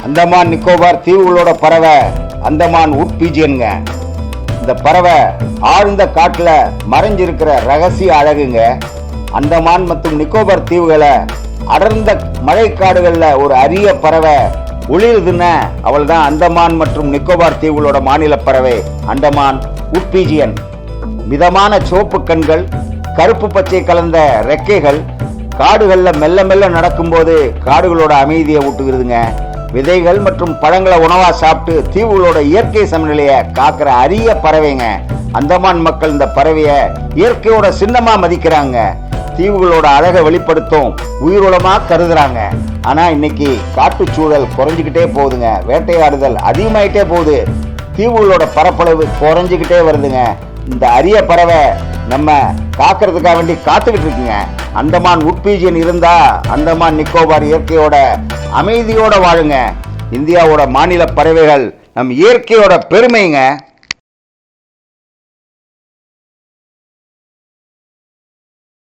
அந்தமான் நிக்கோபார் தீவுகளோட பறவை அந்தமான் வுட் பீஜியனுங்க. இந்த பறவை ஆழ்ந்த காட்டுல மறைஞ்சிருக்கிற ரகசிய அழகுங்க. அந்தமான் மற்றும் நிக்கோபார் தீவுகளை அடர்ந்த மழைக்காடுகள்ல ஒரு அரிய பறவை ஒளிருதுன்னா அவள் தான் அந்தமான் மற்றும் நிக்கோபார் தீவுகளோட மாநில பறவை அந்தமான் வுட் பீஜியன். மிதமான சிவப்பு கண்கள், கருப்பு பச்சை கலந்த ரெக்கைகள், காடுகள்ல மெல்ல மெல்ல நடக்கும்போது காடுகளோட அமைதியை ஊட்டுகிறதுங்க. விதைகள் மற்றும் பழங்களை உணவா சாப்பிட்டு தீவுகளோட இயற்கை சமநிலையை காக்கிற அரிய பறவைங்க. அந்தமான் மக்கள் இந்த பறவைய இயற்கையோட சின்னமா மதிக்கிறாங்க. தீவுகளோட அழகை வெளிப்படுத்தும் உயிரோளமா கருதுறாங்க. ஆனா இன்னைக்கு காட்டுச்சூழல் குறைஞ்சிக்கிட்டே போகுதுங்க. வேட்டையாடுதல் அதிகமாயிட்டே போகுது. தீவுகளோட பரப்பளவு குறைஞ்சிக்கிட்டே வருதுங்க. இந்த அரிய பறவை நம்ம காக்கிறதுக்காக வேண்டி காத்துக்கிட்டு இருக்குங்க. அந்தமான் வுட் பீஜியன் இருந்தா அந்தமான் நிக்கோபார் இயற்கையோட அமைதியோட வாழுங்க. இந்தியாவோட மாநில பறவைகள் நம் இயற்கையோட பெருமைங்க.